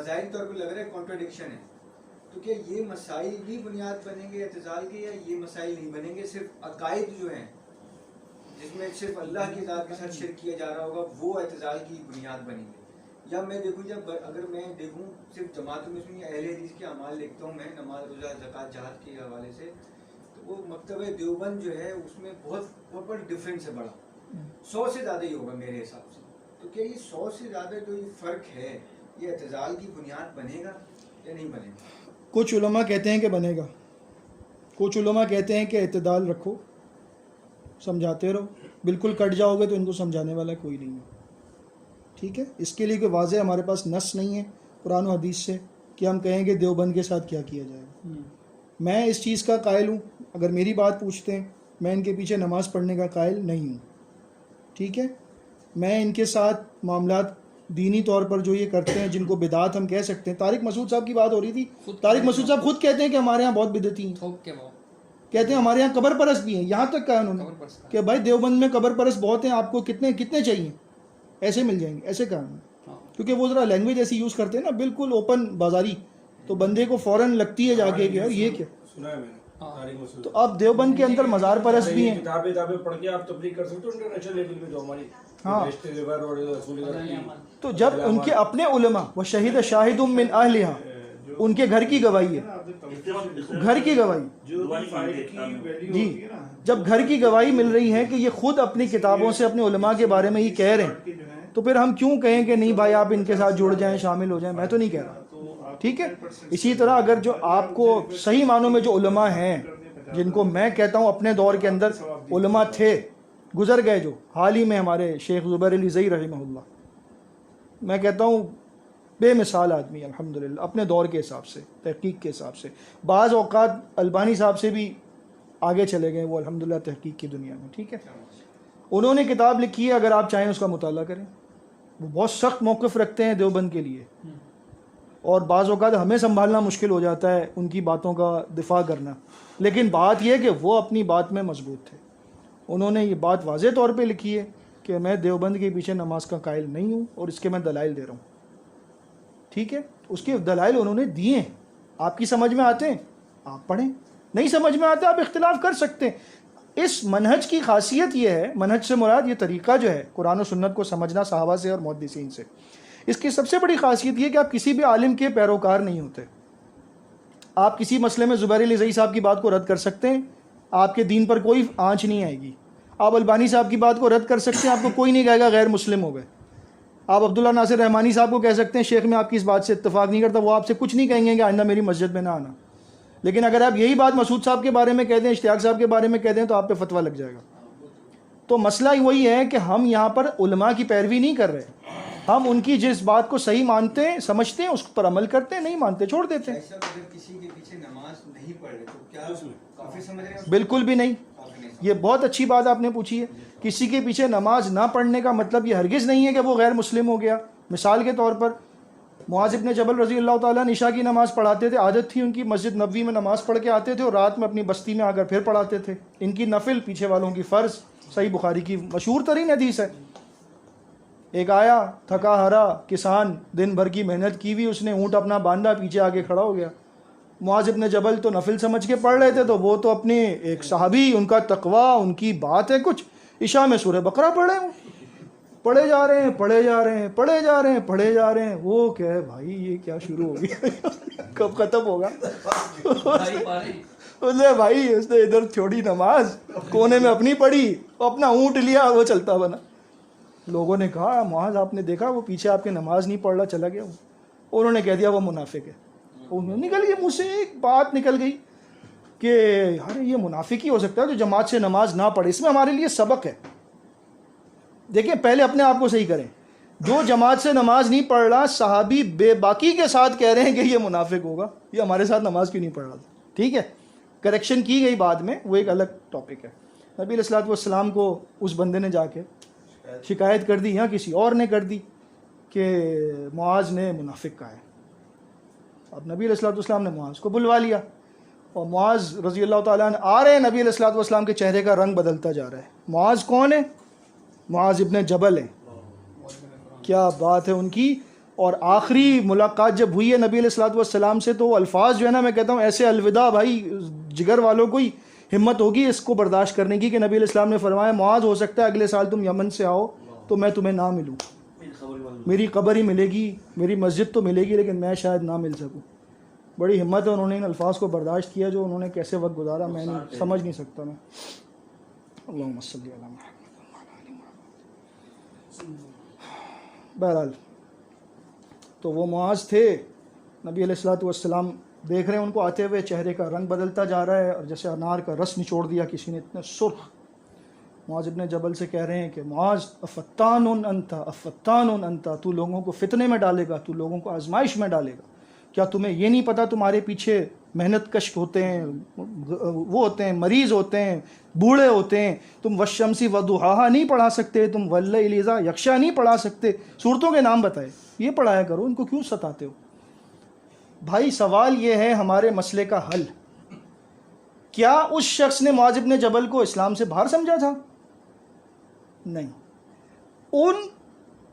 بظاہر طور پہ لگ رہا ہے کانٹرڈکشن ہے، تو کیا یہ مسائل بھی بنیاد بنیں گے اعتزال کے، یا یہ مسائل نہیں بنیں گے، صرف عقائد جو ہیں جس میں صرف اللہ کی ذات کے ساتھ شرک کیا جا رہا ہوگا وہ اعتزال کی بنیاد بنیں گے؟ یا میں دیکھوں جب اگر میں دیکھوں صرف جماعت میں اہل حدیث کے اعمال لکھتا ہوں میں نماز روزہ زکوٰۃ جہاد کے حوالے سے، تو وہ مکتبہ دیوبند جو ہے اس میں بہت ڈفرینس ہے، بڑا 100 سے زیادہ ہی ہوگا میرے حساب سے. تو کیا یہ 100 سے زیادہ جو یہ فرق ہے یہ اعتزال کی بنیاد بنے گا یا نہیں بنے گا؟ کچھ علماء کہتے ہیں کہ بنے گا، کچھ علماء کہتے ہیں کہ اعتدال رکھو، سمجھاتے رہو، بالکل کٹ جاؤ گے تو ان کو سمجھانے والا کوئی نہیں ہے. ٹھیک ہے، اس کے لیے کوئی واضح ہمارے پاس نص نہیں ہے قرآن و حدیث سے کہ ہم کہیں کہ دیوبند کے ساتھ کیا کیا جائے گا. میں اس چیز کا قائل ہوں، اگر میری بات پوچھتے ہیں میں ان کے پیچھے نماز پڑھنے کا قائل نہیں ہوں. ٹھیک ہے، میں ان کے ساتھ معاملات دینی طور پر جو یہ کرتے ہیں جن کو بدعات ہم کہہ سکتے ہیں، طارق مسعود صاحب کی بات ہو رہی تھی، طارق مسعود صاحب خود کہتے ہیں کہ ہمارے ہاں بہت بدعتی ہیں، کہتے ہیں ہمارے یہاں قبر پرست بھی ہیں. یہاں تک کہا انہوں نے کہ بھائی دیوبند میں قبر پرست بہت ہیں، آپ کو کتنے چاہیے، ایسے مل جائیں گے، ایسے کہا انہوں نے. کیونکہ وہ ذرا لینگویج ایسی یوز کرتے ہیں نا بالکل اوپن بازاری، تو بندے کو فوراً لگتی ہے جا کے کہ یار یہ کیا. تو اب دیوبند کے اندر مزار پرست بھی ہیں. کتابیں پڑھ کے آپ تبلیغ کر سکتے ہو انٹرنیشنل لیول پہ جو ہماری تو جب ان کے اپنے علماء وہ شہید شاہد من اہلہا، ان کے گھر کی گواہی ہے، گھر کی گواہی جی، جب گھر کی گواہی مل رہی ہے کہ یہ خود اپنی کتابوں سے اپنے علماء کے بارے میں یہ کہہ رہے ہیں، تو پھر ہم کیوں کہیں کہ نہیں بھائی آپ ان کے ساتھ جڑ جائیں، شامل ہو جائیں؟ میں تو نہیں کہہ رہا. ٹھیک ہے، اسی طرح اگر جو آپ کو صحیح معنوں میں جو علماء ہیں جن کو میں کہتا ہوں اپنے دور کے اندر علماء تھے، گزر گئے، جو حال ہی میں ہمارے شیخ زبیر علی زئی رحمہ اللہ، میں کہتا ہوں بے مثال آدمی الحمدللہ اپنے دور کے حساب سے، تحقیق کے حساب سے. بعض اوقات البانی صاحب سے بھی آگے چلے گئے وہ الحمدللہ تحقیق کی دنیا میں. ٹھیک ہے، انہوں نے کتاب لکھی ہے، اگر آپ چاہیں اس کا مطالعہ کریں. وہ بہت سخت موقف رکھتے ہیں دیوبند کے لیے، اور بعض اوقات ہمیں سنبھالنا مشکل ہو جاتا ہے ان کی باتوں کا دفاع کرنا، لیکن بات یہ کہ وہ اپنی بات میں مضبوط تھے. انہوں نے یہ بات واضح طور پہ لکھی ہے کہ میں دیوبند کے پیچھے نماز کا قائل نہیں ہوں، اور اس کے میں دلائل دے رہا ہوں. ٹھیک ہے، اس کے دلائل انہوں نے دیے ہیں، آپ کی سمجھ میں آتے ہیں آپ پڑھیں، نہیں سمجھ میں آتے آپ اختلاف کر سکتے ہیں. اس منہج کی خاصیت یہ ہے، منہج سے مراد یہ طریقہ جو ہے قرآن و سنت کو سمجھنا صحابہ سے اور محدثین سے، اس کی سب سے بڑی خاصیت یہ کہ آپ کسی بھی عالم کے پیروکار نہیں ہوتے. آپ کسی مسئلے میں زبیر علی زئی صاحب کی بات کو رد کر سکتے ہیں، آپ کے دین پر کوئی آنچ نہیں آئے گی. آپ البانی صاحب کی بات کو رد کر سکتے ہیں، آپ کو کوئی نہیں کہے گا غیر مسلم ہو گئے. آپ عبداللہ ناصر رحمانی صاحب کو کہہ سکتے ہیں شیخ میں آپ کی اس بات سے اتفاق نہیں کرتا، وہ آپ سے کچھ نہیں کہیں گے کہ آئندہ میری مسجد میں نہ آنا. لیکن اگر آپ یہی بات مسعود صاحب کے بارے میں کہہ دیں، اشتیاق صاحب کے بارے میں کہہ دیں، تو آپ پہ فتویٰ لگ جائے گا. تو مسئلہ وہی ہے کہ ہم یہاں پر علماء کی پیروی نہیں کر رہے، ہم ان کی جس بات کو صحیح مانتے ہیں، سمجھتے ہیں، اس پر عمل کرتے ہیں، نہیں مانتے چھوڑ دیتے ہیں. کسی کے پیچھے نماز نہیں پڑھ رہے تو کیا کافی سمجھ رہے ہیں؟ بالکل بھی نہیں. یہ بہت اچھی بات آپ نے پوچھی ہے. کسی کے پیچھے نماز نہ پڑھنے کا مطلب یہ ہرگز نہیں ہے کہ وہ غیر مسلم ہو گیا. مثال کے طور پر معاذ بن جبل رضی اللہ تعالیٰ عشاء کی نماز پڑھاتے تھے، عادت تھی ان کی، مسجد نبوی میں نماز پڑھ کے آتے تھے اور رات میں اپنی بستی میں آ کر پھر پڑھاتے تھے. ان کی نفل، پیچھے والوں کی فرض. صحیح بخاری کی مشہور ترین حدیث ہے. ایک آیا تھکا ہرا کسان، دن بھر کی محنت کی ہوئی، اس نے اونٹ اپنا باندھا، پیچھے آگے کھڑا ہو گیا. معاذ بن جبل تو نفل سمجھ کے پڑھ رہے تھے، تو وہ تو اپنے ایک صحابی، ان کا تقویٰ، ان کی بات ہے کچھ، عشاء میں سورہ بقرہ پڑھ رہے ہیں، پڑھے جا رہے ہیں، پڑھے جا رہے ہیں، پڑھے جا رہے ہیں، پڑھے جا رہے ہیں. وہ کہ بھائی یہ کیا شروع ہو گیا، کب ختم ہوگا؟ بھائی اس نے ادھر چھوڑی نماز، کونے میں اپنی پڑھی، اپنا اونٹ لیا، وہ چلتا بنا. لوگوں نے کہا معاذ آپ نے دیکھا وہ پیچھے آپ کے نماز نہیں پڑھ رہا، چلا گیا. انہوں نے کہہ دیا وہ منافق ہے. نکل گئی مجھ سے ایک بات نکل گئی کہ یار یہ منافق ہی ہو سکتا ہے جو جماعت سے نماز نہ پڑھے. اس میں ہمارے لیے سبق ہے. دیکھیں پہلے اپنے آپ کو صحیح کریں. جو جماعت سے نماز نہیں پڑھ رہا، صحابی بے باکی کے ساتھ کہہ رہے ہیں کہ یہ منافق ہوگا، یہ ہمارے ساتھ نماز کیوں نہیں پڑھ رہا تھا. ٹھیک ہے، کریکشن کی گئی بعد میں، وہ ایک الگ ٹاپک ہے. نبی علیہ الصلوۃ والسلام کو اس بندے نے جا کے شکایت کر دی، یا کسی اور نے کر دی کہ معاذ نے منافق کہا ہے. اب نبی علیہ الصلوۃ والسلام نے معاذ کو بلوا لیا، اور معاذ رضی اللہ تعالیٰ عنہ آ رہے ہیں. نبی علیہ الصلوۃ والسلام کے چہرے کا رنگ بدلتا جا رہا ہے. معاذ کون ہے؟ معاذ ابن جبل ہے. کیا بات ہے ان کی. اور آخری ملاقات جب ہوئی ہے نبی علیہ الصلوۃ والسلام سے تو وہ الفاظ جو ہے نا میں کہتا ہوں ایسے الوداع بھائی جگر والوں کو ہی ہمت ہوگی اس کو برداشت کرنے کی کہ نبی علیہ السلام نے فرمایا معاذ ہو سکتا ہے اگلے سال تم یمن سے آؤ تو میں تمہیں نہ ملوں، میری قبر ہی ملے گی، میری مسجد تو ملے گی لیکن میں شاید نہ مل سکوں۔ بڑی ہمت ہے، انہوں نے ان الفاظ کو برداشت کیا جو انہوں نے کیسے وقت گزارا میں نہیں سمجھ نہیں سکتا میں۔ اللہم صلی علی محمد۔ بہرحال تو وہ معاذ تھے، نبی علیہ الصلوۃ والسلام دیکھ رہے ہیں ان کو آتے ہوئے، چہرے کا رنگ بدلتا جا رہا ہے اور جیسے انار کا رس نچوڑ دیا کسی نے، اتنے سرخ۔ معاذ ابن جبل سے کہہ رہے ہیں کہ معاذ افتان انت افتان انت، تو لوگوں کو فتنے میں ڈالے گا، تو لوگوں کو آزمائش میں ڈالے گا، کیا تمہیں یہ نہیں پتہ تمہارے پیچھے محنت کش ہوتے ہیں، وہ ہوتے ہیں، مریض ہوتے ہیں، بوڑھے ہوتے ہیں، تم والشمس وضحاہا نہیں پڑھا سکتے، تم واللیل اذا یغشی نہیں پڑھا سکتے، صورتوں کے نام بتائے، یہ پڑھایا کرو، ان کو کیوں ستاتے ہو؟ بھائی سوال یہ ہے ہمارے مسئلے کا حل، کیا اس شخص نے معاذ بن جبل کو اسلام سے باہر سمجھا تھا؟ نہیں، ان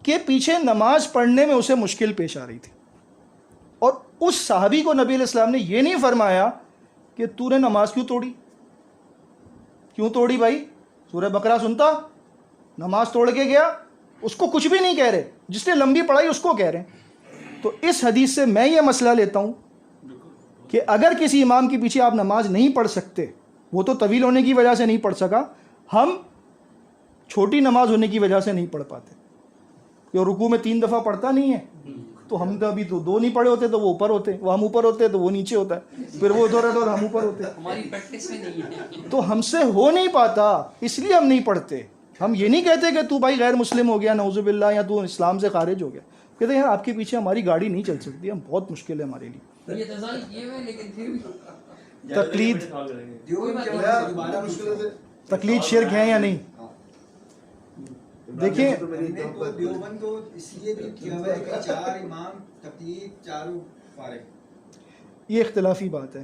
کے پیچھے نماز پڑھنے میں اسے مشکل پیش آ رہی تھی، اور اس صحابی کو نبی علیہ السلام نے یہ نہیں فرمایا کہ تو نے نماز کیوں توڑی بھائی، سورہ بقرہ سنتا، نماز توڑ کے گیا، اس کو کچھ بھی نہیں کہہ رہے، جس نے لمبی پڑھائی اس کو کہہ رہے ہیں۔ تو اس حدیث سے میں یہ مسئلہ لیتا ہوں کہ اگر کسی امام کے پیچھے آپ نماز نہیں پڑھ سکتے، وہ تو طویل ہونے کی وجہ سے نہیں پڑھ سکا، ہم چھوٹی نماز ہونے کی وجہ سے نہیں پڑھ پاتے، یہ رکوع میں 3 دفعہ پڑھتا نہیں ہے، تو ہم تو ابھی تو 2 نہیں پڑھے ہوتے تو وہ اوپر ہوتے، وہ ہم اوپر ہوتے تو وہ نیچے ہوتا ہے، پھر وہ ادھر ادھر ہم اوپر ہوتے، ہماری پریکٹس میں نہیں ہے، تو ہم سے ہو نہیں پاتا، اس لیے ہم نہیں پڑھتے۔ ہم یہ نہیں کہتے کہ تو بھائی غیر مسلم ہو گیا نعوذ باللہ، یا تو اسلام سے خارج ہو گیا، کہتے ہیں یار آپ کے پیچھے ہماری گاڑی نہیں چل سکتی، ہم بہت مشکل ہے ہمارے لیے۔ یہ تزال کیے ہوئے لیکن پھر بھی تقلید تقلید شرک ہے یا نہیں؟ دیکھیں دیوبند تو اس لیے بھی کیا ہوا ہے کہ 4 امام تقلید، چاروں فارغ، یہ اختلافی بات ہے۔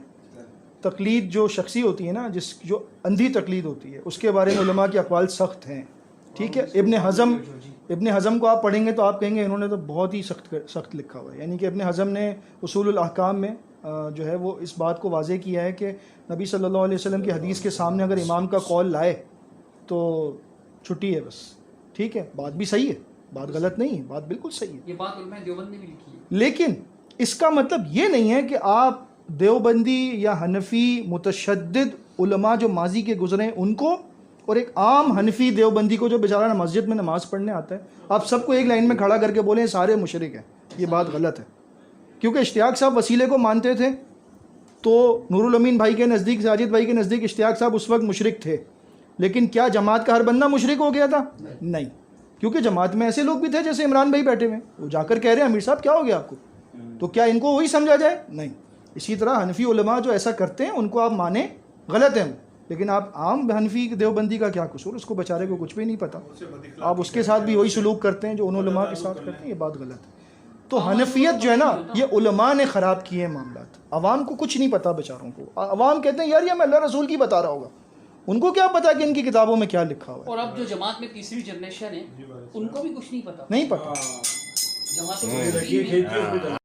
تقلید جو شخصی ہوتی ہے نا، جو اندھی تقلید ہوتی ہے، اس کے بارے میں علماء کے اقوال سخت ہیں، ٹھیک ہے۔ ابن حزم کو آپ پڑھیں گے تو آپ کہیں گے انہوں نے تو بہت ہی سخت لکھا ہوا ہے، یعنی کہ ابن حزم نے اصول الاحکام میں جو ہے وہ اس بات کو واضح کیا ہے کہ نبی صلی اللہ علیہ وسلم کی حدیث کے سامنے اگر امام کا قول لائے تو چھٹی ہے بس، ٹھیک ہے، بات بھی صحیح ہے، بات غلط نہیں ہے، بات بالکل صحیح ہے، یہ بات علماء دیوبند نے بھی لکھی ہے۔ لیکن اس کا مطلب یہ نہیں ہے کہ آپ دیوبندی یا حنفی متشدد علماء جو ماضی کے گزرے ان کو، اور ایک عام حنفی دیوبندی کو جو بیچارہ مسجد میں نماز پڑھنے آتا ہے، آپ سب کو ایک لائن میں کھڑا کر کے بولیں سارے مشرک ہیں، یہ بات غلط ہے۔ کیونکہ اشتیاق صاحب وسیلے کو مانتے تھے تو نور الامین بھائی کے نزدیک، ساجد بھائی کے نزدیک اشتیاق صاحب اس وقت مشرک تھے، لیکن کیا جماعت کا ہر بندہ مشرک ہو گیا تھا؟ نہیں، کیونکہ جماعت میں ایسے لوگ بھی تھے جیسے عمران بھائی بیٹھے ہوئے، وہ جا کر کہہ رہے ہیں امیر صاحب کیا ہو گیا آپ کو، تو کیا ان کو وہی سمجھا جائے؟ نہیں۔ اسی طرح حنفی علماء جو ایسا کرتے ہیں ان کو آپ مانیں، غلط ہیں، لیکن آپ عام حنفی دیوبندی کا کیا قصور، اس کو بیچارے کو کچھ بھی نہیں پتہ، آپ اس کے ساتھ بھی وہی سلوک کرتے ہیں جو ان علماء کے ساتھ کرتے ہیں، یہ بات غلط ہے۔ تو حنفیت جو ہے نا یہ علماء نے خراب کیے ہیں معاملات، عوام کو کچھ نہیں پتہ بیچاروں کو، عوام کہتے ہیں یار یہ میں اللہ رسول کی بتا رہا ہوگا، ان کو کیا پتا کہ ان کی کتابوں میں کیا لکھا ہوا ہے۔ اور اب جو جماعت میں تیسری جنریشن ہے ان کو بھی کچھ نہیں پتا، نہیں پتہ۔ جماعت